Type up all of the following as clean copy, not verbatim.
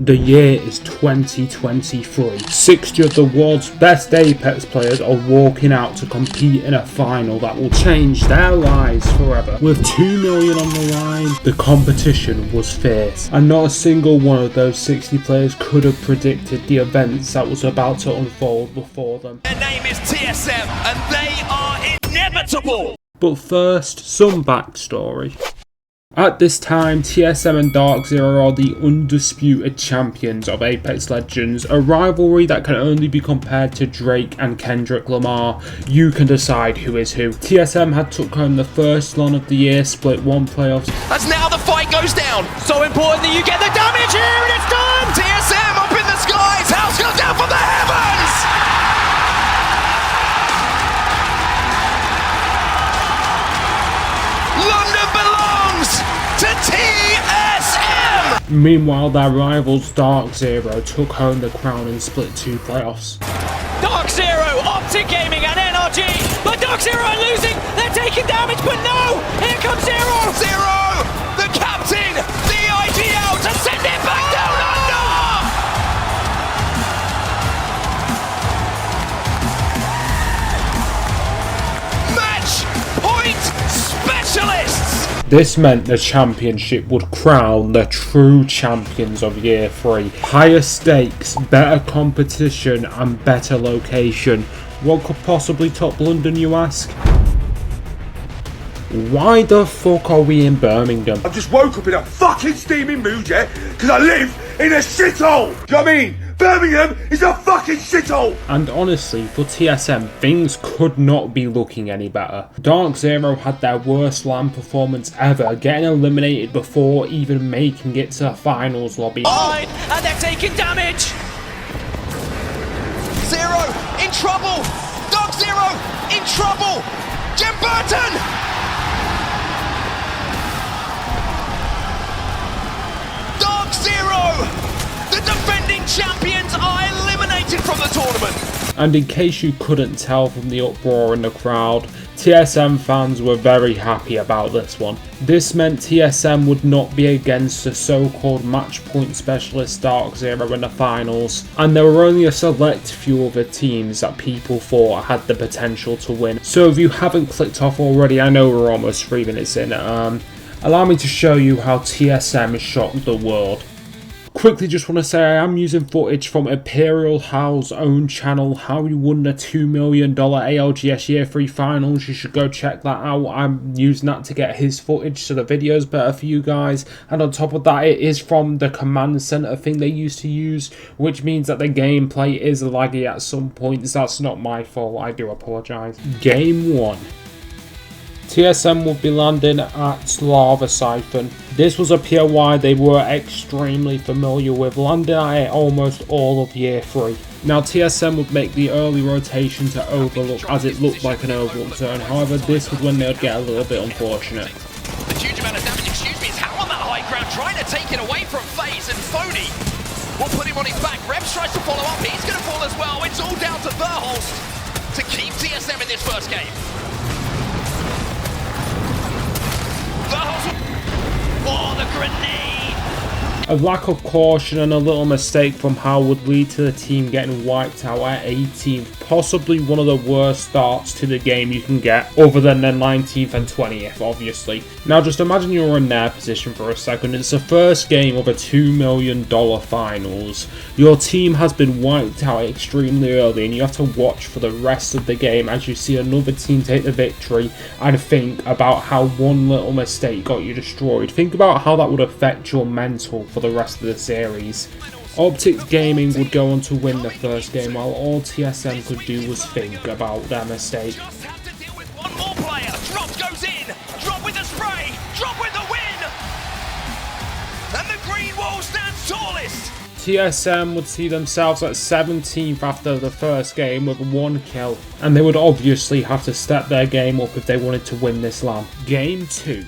The year is 2023. 60 of the world's best Apex players are walking out to compete in a final that will change their lives forever. With 2 million on the line, the competition was fierce, and not a single one of those 60 players could have predicted the events that was about to unfold before them. Their name is TSM, and they are inevitable! But first, some backstory. At this time, TSM and Dark Zero are the undisputed champions of Apex Legends, a rivalry that can only be compared to Drake and Kendrick Lamar. You can decide who is who. TSM had took home the first LAN of the year, split 1 playoffs. As now the fight goes down, so important that you get the damage here, and it's done! TSM up in the skies, house goes down from the heavens! London belongs to TSM! Meanwhile, their rivals Dark Zero took home the crown and split 2 playoffs. Dark Zero, Optic Gaming and NRG, but Dark Zero are losing, they're taking damage, but no! Here comes Zero! Zero! The captain! The IG out to send it back down under! Match point specialists! This meant the championship would crown the true champions of Year 3. Higher stakes, better competition and better location. What could possibly top London, you ask? Why the fuck are we in Birmingham? I've just woke up in a fucking steaming mood, yeah? Because I live in a shithole! Do you know what I mean? Birmingham is a fucking shithole! And honestly, for TSM, things could not be looking any better. Dark Zero had their worst LAN performance ever, getting eliminated before even making it to the finals lobby. And they're taking damage! Zero in trouble! Dark Zero in trouble! Jim Burton! Dark Zero! The defending champions are eliminated from the tournament! And in case you couldn't tell from the uproar in the crowd, TSM fans were very happy about this one. This meant TSM would not be against the so-called match point specialist Dark Zero in the finals, and there were only a select few other teams that people thought had the potential to win. So if you haven't clicked off already, I know we're almost 3 minutes in, allow me to show you how TSM shocked the world. Quickly just want to say I am using footage from Imperial Howl's own channel, how he won the $2 million ALGS Year 3 finals. You should go check that out. I'm using that to get his footage so the video's better for you guys. And on top of that, it is from the command center thing they used to use, which means that the gameplay is laggy at some points. That's not my fault, I do apologise. Game 1. TSM will be landing at Lava Siphon. This was a POI they were extremely familiar with, landing at it almost all of Year 3. Now TSM would make the early rotation to Overlook as it looked like an Overlook zone, however this was when they would get a little bit unfortunate. The huge amount of damage, excuse me, is how on that high ground trying to take it away from FaZe, and Phony will put him on his back. Rebs tries to follow up, he's going to fall as well. It's all down to Verholst to keep TSM in this first game. Oh, the grenade! A lack of caution and a little mistake from Howl would lead to the team getting wiped out at 18th, possibly one of the worst starts to the game you can get, other than the 19th and 20th, obviously. Now just imagine you're in their position for a second. It's the first game of a $2 million finals. Your team has been wiped out extremely early and you have to watch for the rest of the game as you see another team take the victory and think about how one little mistake got you destroyed. Think about how that would affect your mental for the rest of the series. Optic Gaming would go on to win the first game, while all TSM could do was think about their mistake. Just have to deal with one more player. Drop goes in. Drop with the spray. Drop with the win. And the green wall stands tallest. TSM would see themselves at 17th after the first game with 1 kill, and they would obviously have to step their game up if they wanted to win this LAN. Game 2.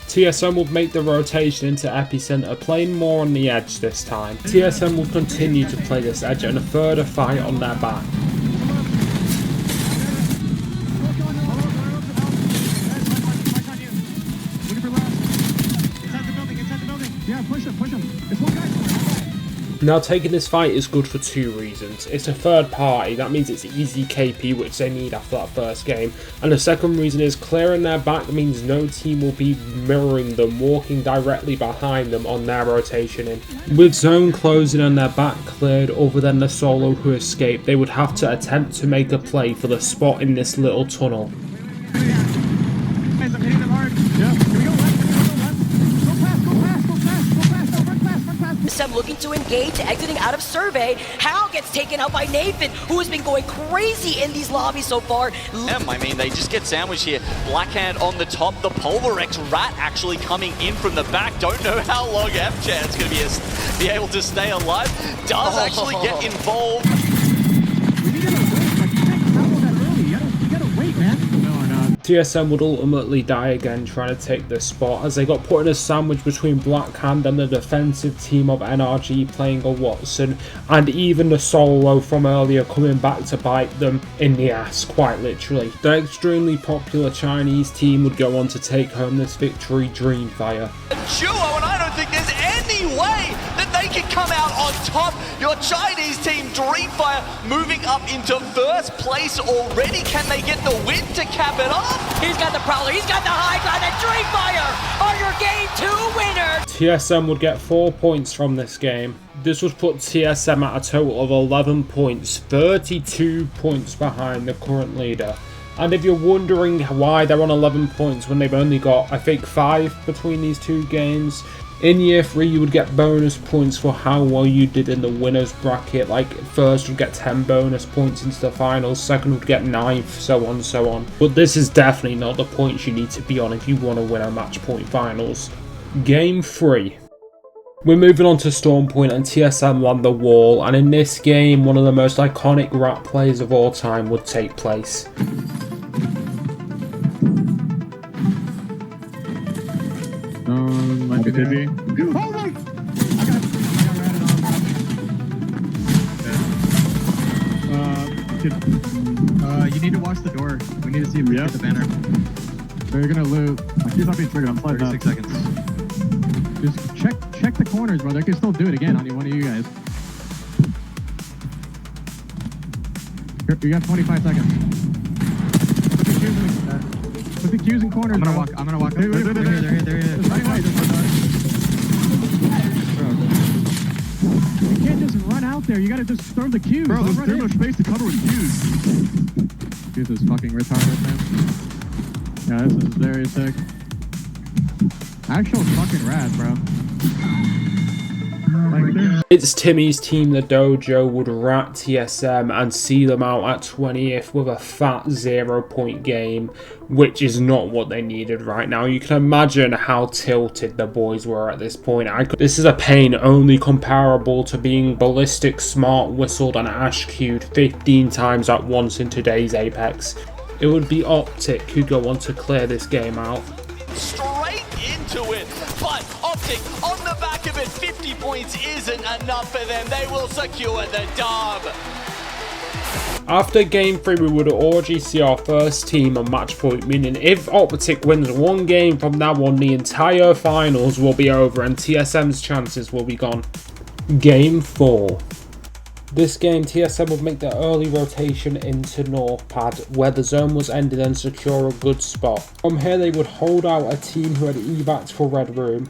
TSM would make the rotation into Epicenter, playing more on the edge this time. TSM will continue to play this edge and a further fight on their back. Inside the building. Yeah, push him. There's one guy. Now, taking this fight is good for two reasons. It's a third party, that means it's easy KP, which they need after that first game. And the second reason is clearing their back means no team will be mirroring them, walking directly behind them on their rotation in. With zone closing and their back cleared, other than the solo who escaped, they would have to attempt to make a play for the spot in this little tunnel. Guys, I'm hitting them hard. Yeah. Here we go. Left. Go fast. TSM looking to engage, exiting out of survey. Hal gets taken out by Nathan, who has been going crazy in these lobbies so far. I mean, they just get sandwiched here. Blackhand on the top, the Polarex Rat actually coming in from the back. Don't know how long FChan's going to be able to stay alive. Does actually get involved. TSM would ultimately die again trying to take this spot, as they got put in a sandwich between Blackhand and the defensive team of NRG playing a Watson, and even the solo from earlier coming back to bite them in the ass, quite literally. The extremely popular Chinese team would go on to take home this victory, Dreamfire. Duo, and I don't think there's any way that they can come out on top. Your Chinese team, Dreamfire, moving up into first place already. Can they get the win to cap it off? He's got the Prowler, he's got the high ground, and Dreamfire are your game 2 winner! TSM would get 4 points from this game. This would put TSM at a total of 11 points, 32 points behind the current leader. And if you're wondering why they're on 11 points when they've only got, I think, 5 between these two games, in year 3 you would get bonus points for how well you did in the winners bracket. Like, first would get 10 bonus points into the finals, second would get 9th, so on and so on. But this is definitely not the points you need to be on if you want to win a match point finals. Game 3. We're moving on to Storm Point, and TSM won the wall, and in this game one of the most iconic rap plays of all time would take place. Might be busy. Hold on! I got you need to watch the door. We need to see if we get the banner. They're gonna loot. He's not being triggered. I'm sliding 36 seconds. Just check the corners, bro. They can still do it again on one of you guys. You got 25 seconds. Put the cues in corners. I'm gonna walk. They're here. You can't just run out there. You gotta just throw the cues. Bro, there's too much space to cover with cues. Cues is fucking retarded, man. Yeah, this is very sick. Actual fucking rad, bro. It's Timmy's team, the Dojo, would rat TSM and see them out at 20th with a fat 0-point game, which is not what they needed right now. You can imagine how tilted the boys were at this point. This is a pain only comparable to being Ballistic, Smart Whistled and Ash Q'd 15 times at once in today's Apex. It would be Optic who go on to clear this game out. Straight into it, but Optic on the back of it, 50 points isn't enough for them. They will secure the dub. After game 3 we would already see our first team on match point, meaning if Optic wins one game from now on, the entire finals will be over and TSM's chances will be gone. Game 4. This game, TSM would make the early rotation into North Pad, where the zone was ended and secure a good spot. From here they would hold out a team who had evacs for Red Room.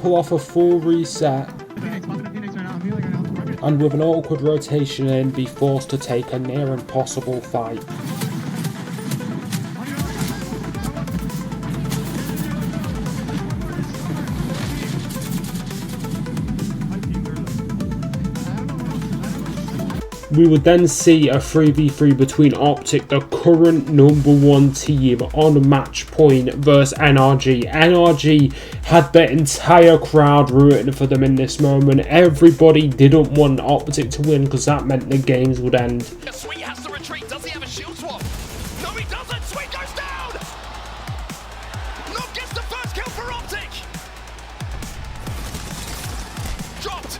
Pull off a full reset, and with an awkward rotation in, be forced to take a near impossible fight. We would then see a 3v3 between Optic, the current #1 team on match point, versus NRG. NRG had the entire crowd rooting for them in this moment. Everybody didn't want Optic to win because that meant the games would end. Sweet has to retreat. Does he have a shield swap? No, he doesn't. Sweet goes down. Not gets the first kill for Optic. Dropped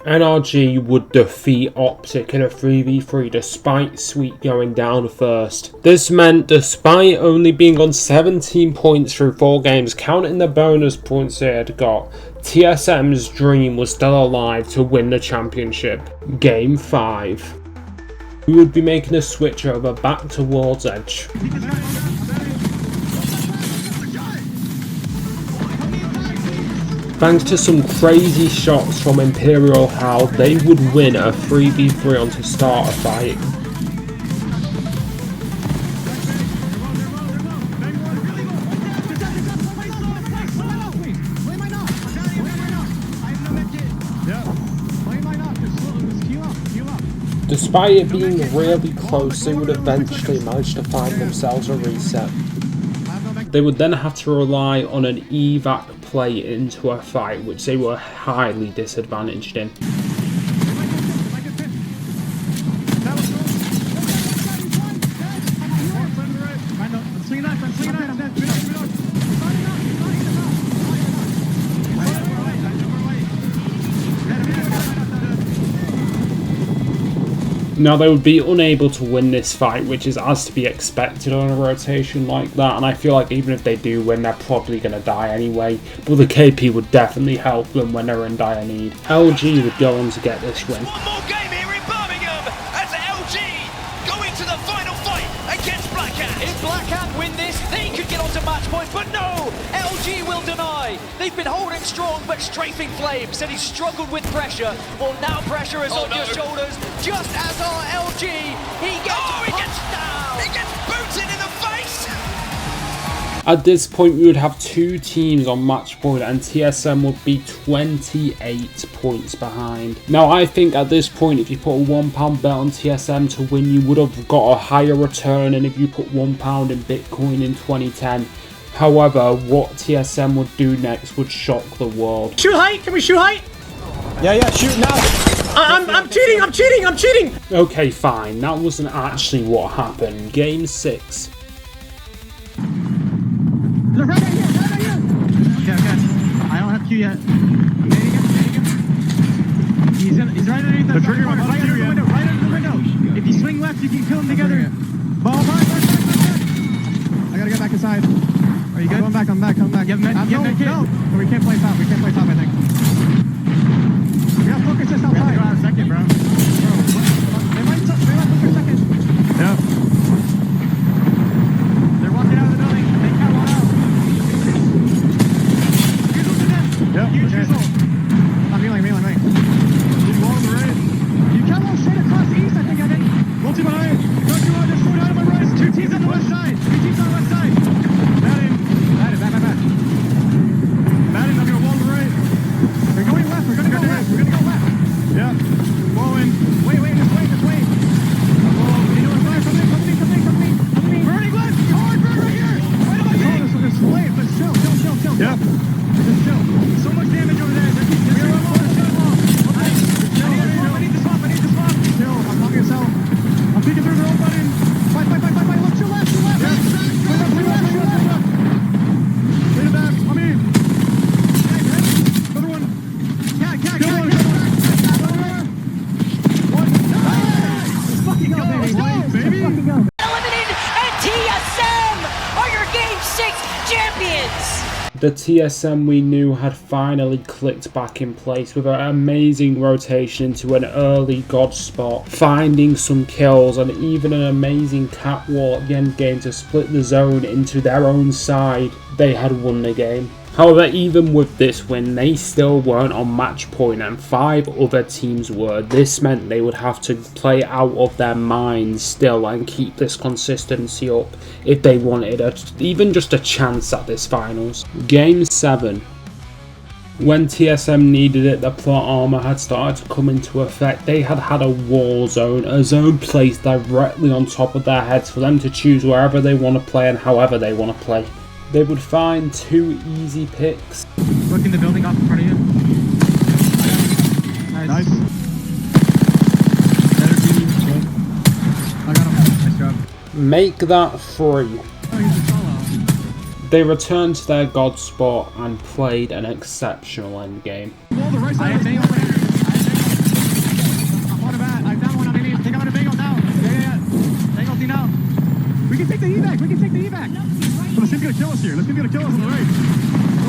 NRG would defeat Optic in a 3v3 despite Sweet going down first. This meant despite only being on 17 points through 4 games, counting the bonus points they had got, TSM's dream was still alive to win the championship. Game 5. We would be making a switch over back towards Edge. Thanks to some crazy shots from Imperial Hal, they would win a 3v3 on to start a fight. Despite it being really close, they would eventually manage to find themselves a reset. They would then have to rely on an evac play into a fight, which they were highly disadvantaged in. Now they would be unable to win this fight, which is as to be expected on a rotation like that, and I feel like even if they do win, they're probably going to die anyway, but the KP would definitely help them when they're in dire need. LG would go on to get this win. One more game here in Birmingham as LG go into the final fight against Black Hat. If Black Hat win this, they could get onto match point, but no! LG will deny. They've been holding strong, but Strafing Flame said he's struggled with pressure. Well, now pressure is on your shoulders, just as our LG. He gets down. He gets booted in the face. At this point, we would have 2 teams on match point, and TSM would be 28 points behind. Now, I think at this point, if you put a £1 bet on TSM to win, you would have got a higher return than if you put £1 in Bitcoin in 2010. However, what TSM would do next would shock the world. Shoot height? Can we shoot height? Yeah, shoot now. I'm cheating! Okay, fine. That wasn't actually what happened. Game 6. Look, right here. Okay. I don't have Q yet. He's right underneath the trigger. Right under the window. If you swing left, you can kill them together. Ball, I gotta get back inside. Are you good? I'm back. No. We can't play top. I think. We gotta focus this outside. We have to go out a second, bro. They might look for a second. Yep. They're walking out of the building. They can't walk out. Yep. Huge result. I'm healing. He's wall on the right. You can't walk straight across the east, I think, Evan. Multi behind. Don't you want to shoot out of my right? 2 teams on the west side. 3 teams on the west side. Madden, back. Madden, I'm gonna wall on the right. We're going left. We're gonna go left. Yeah. Blowing. Wait, this way. You know what? Something. Burning left. Hard burn right here. Right on my thing. This flame. Let's chill. Yep. Just chill. So much damage over there. We're almost shut them off. Okay. I need to swap. Chill. I'm talking to Sal. I'm peeking through the roll button. Fight. Look, to left. Yeah. Left. Lead it back. I'm in. Another one. Cat. Let's fucking go, baby. Eliminated, and TSM are your Game 6 champions! The TSM we knew had finally clicked back in place with an amazing rotation into an early god spot, finding some kills and even an amazing catwalk at the end game to split the zone into their own side. They had won the game. However, even with this win, they still weren't on match point and 5 other teams were. This meant they would have to play out of their minds still and keep this consistency up if they wanted even just a chance at this finals. Game 7. When TSM needed it, the plot armor had started to come into effect. They had a wall zone, a zone placed directly on top of their heads for them to choose wherever they want to play and however they want to play. They would find 2 easy picks. Looking the building off in front of you. Nice. I got him. Nice job. Make that 3. They returned to their god spot and played an exceptional endgame. Wall the right side. take the evac. We can take the evac. So let's see if he's gonna kill us here. Let's see if he's gonna kill us on the right.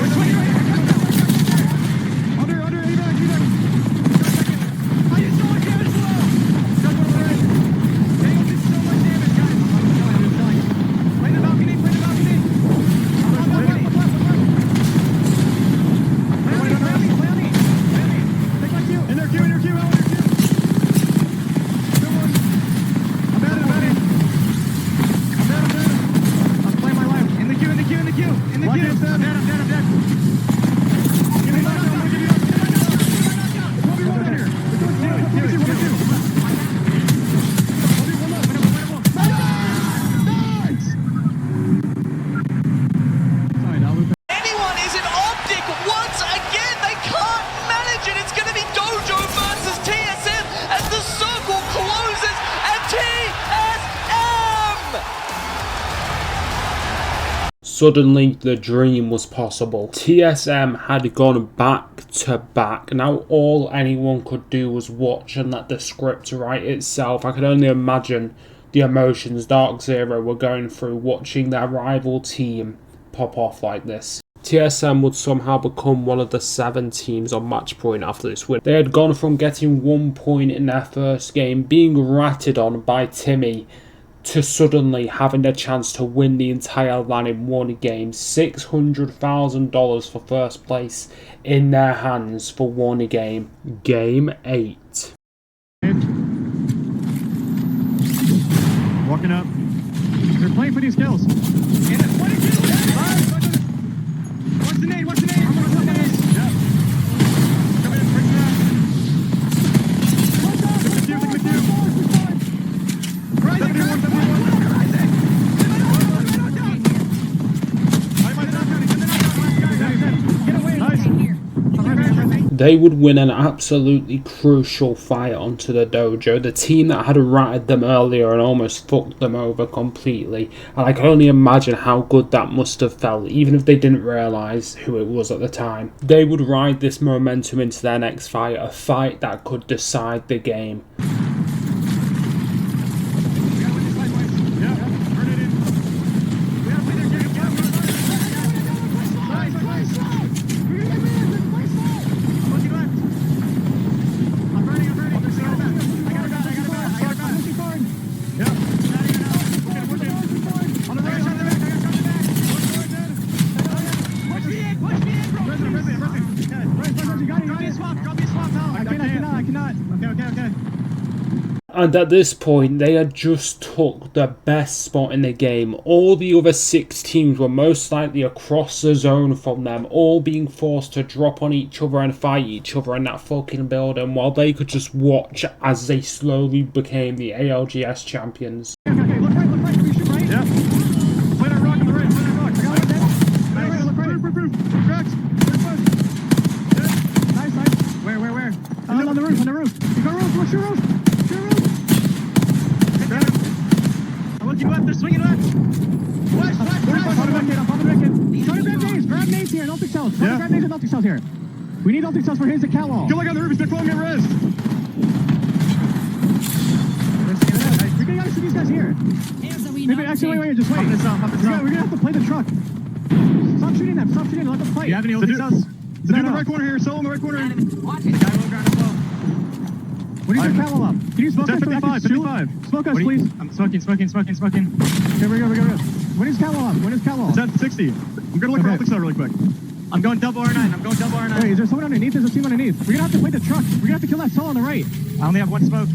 We're swinging right here. Under evac. I did so much damage below. Guys, on the right. Daniel did so much damage, guys. I'm telling you. Play the balcony. Play the balcony. Play on me. Take my Q. In their Q. Good one. I'm at it. I'm playing my life. In the queue. I'm dead. Give me knockdown. I'm gonna give you knockdown. It's 1v1 in here. Let's do it. 1v2. Nice! Sorry, that was... Anyone is an optic once again. They can't manage it. It's going to be Dojo versus TSM as the circle closes and TSM. Suddenly, the dream was possible. TSM had gone back to back. Now all anyone could do was watch and let the script write itself. I could only imagine the emotions Dark Zero were going through watching their rival team pop off like this. TSM would somehow become one of the 7 teams on match point after this win. They had gone from getting 1 point in their first game, being ratted on by Timmy, to suddenly having a chance to win the entire LAN in one game. $600,000 for first place in their hands for one game. Game 8. Walking up. They're playing for these kills. What's the nade? What's the nade? Yeah. Come in, bring that. Look at you. Rising, They would win an absolutely crucial fight onto the dojo, the team that had ratted them earlier and almost fucked them over completely, and I can only imagine how good that must have felt, even if they didn't realise who it was at the time. They would ride this momentum into their next fight, a fight that could decide the game. And at this point, they had just took the best spot in the game. All the other 6 teams were most likely across the zone from them, all being forced to drop on each other and fight each other in that fucking building, while they could just watch as they slowly became the ALGS champions. Okay, look right, we shoot right. Yeah. Play that rock on the right, play that rock. I got it. Look right. Correct. Nice. Where? On the roof. You got roof, what's your roof? I'm looking left, they're swinging left. West. I'm popping back in. Try to grab nades here, Ultic cells. Grab nades and Ultic cells here. We need Ultic cells for his at Catwall. Go like on the roof, he's throwing me a res. We gotta see these guys here. Actually, wait, just wait. We're gonna have to play the truck. Stop shooting them, let them fight. Do you have any Ultic cells? The dude in the right corner here, solo in the right corner. Watch it. What is your catwall up? Can you smoke us? 55. Smoke us, please. I'm smoking. Okay, we go. When is catwall up? It's at 60. I'm gonna look for Ultic cell really quick. I'm going double R9. Wait, is there someone underneath? There's a team underneath. We're gonna have to play the truck. We're gonna have to kill that cell on the right. I only have 1 smoke.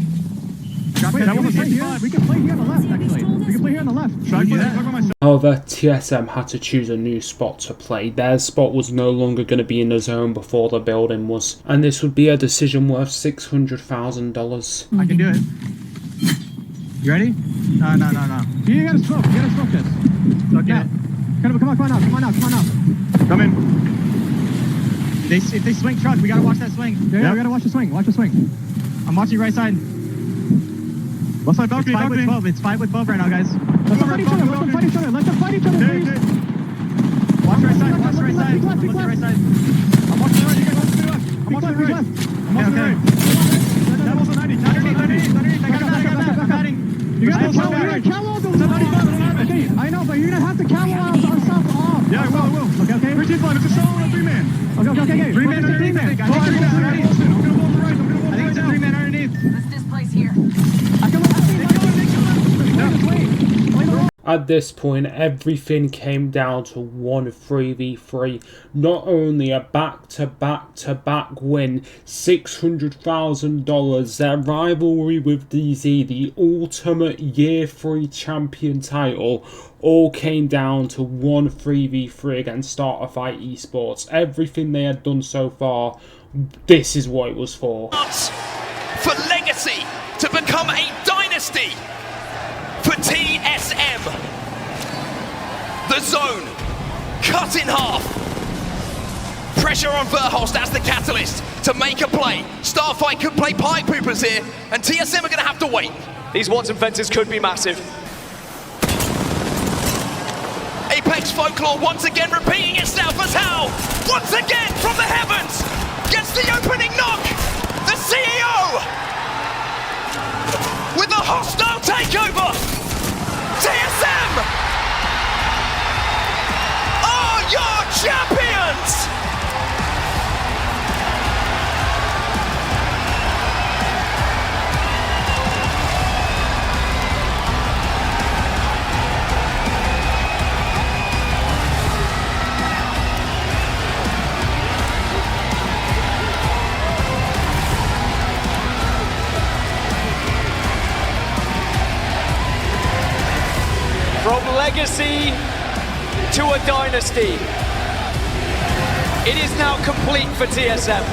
Wait, that was 55. We can play here on the left, actually. We can play here on the left. However, TSM had to choose a new spot to play. Their spot was no longer going to be in the zone before the building was, and this would be a decision worth $600,000. I can do it. You ready? No. You gotta smoke this. Okay. Come on now. Come in. If they swing truck, we gotta watch that swing. Yeah, we gotta watch the swing. I'm watching right side. Left side balcony. It's 5 with 12 right now, guys. Let them fight each other, please. Watch right side. I'm watching right side. I'm watching the right, you guys watch the left. I'm watching the right. That was a 90. Underneath. I got that. I'm batting. You got the Cal. Okay, Yeah, I will. Okay. Where's his line? It's a solo and 3-man. Okay. 3-man underneath. I'm gonna wall the right. I think it's a 3-man underneath. Let's displace here. At this point, everything came down to one 3v3. Not only a back-to-back-to-back win, $600,000, their rivalry with DZ, the ultimate Year 3 champion title, all came down to one 3v3 against Starterfight Esports. Everything they had done so far, this is what it was for. For Legacy to become a dynasty for TSM. The zone cut in half. Pressure on Verhulst as the catalyst to make a play. Starfight could play pie poopers here, and TSM are going to have to wait. These Watson fences could be massive. Apex Folklore once again repeating itself as Hal, once again from the heavens, gets the opening knock. The CEO with a hostile takeover. TSM are your champions. From legacy to a dynasty, it is now complete for TSM.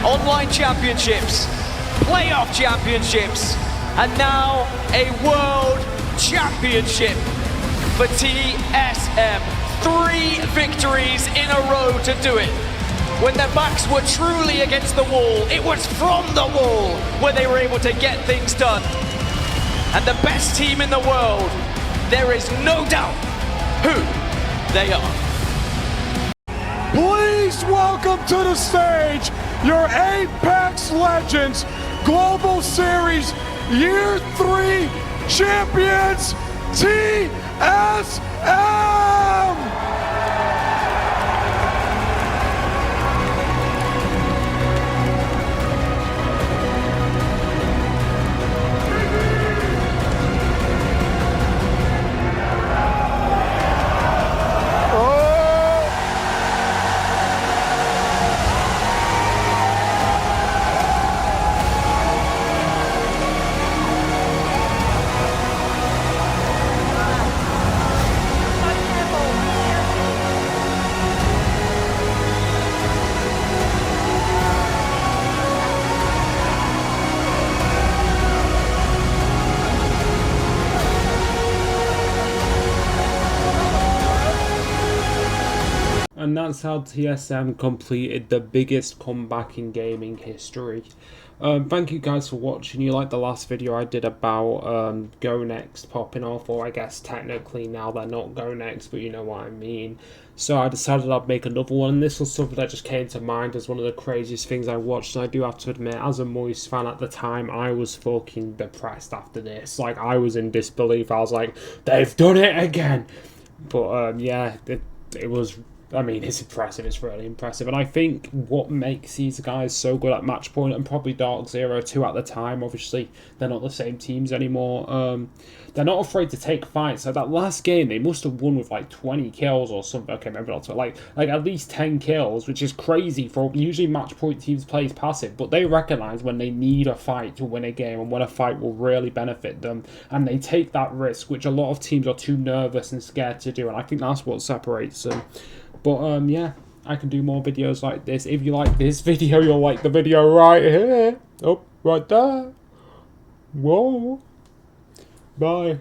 Online championships, playoff championships, and now a world championship for TSM. 3 victories in a row to do it. When their backs were truly against the wall, it was from the wall where they were able to get things done. And the best team in the world, there is no doubt who they are. Please welcome to the stage your Apex Legends Global Series Year 3 champions, TSM! And that's how TSM completed the biggest comeback in gaming history. Thank you guys for watching. You liked the last video I did about Go Next popping off, or I guess technically now they're not Go Next, but you know what I mean. So I decided I'd make another one, and this was something that just came to mind as one of the craziest things I watched. And I do have to admit, as a Moist fan at the time, I was fucking depressed after this. Like, I was in disbelief. I was like, they've done it again. But yeah, it was... I mean, it's impressive. It's really impressive. And I think what makes these guys so good at Match Point, and probably Dark Zero too at the time, obviously they're not the same teams anymore, they're not afraid to take fights. So that last game, they must have won with like 20 kills or something. Okay, maybe not, like at least 10 kills, which is crazy for usually Match Point teams plays passive, but they recognize when they need a fight to win a game and when a fight will really benefit them, and they take that risk, which a lot of teams are too nervous and scared to do, and I think that's what separates them. But yeah, I can do more videos like this. If you like this video, you'll like the video right here. Oh, right there. Whoa. Bye.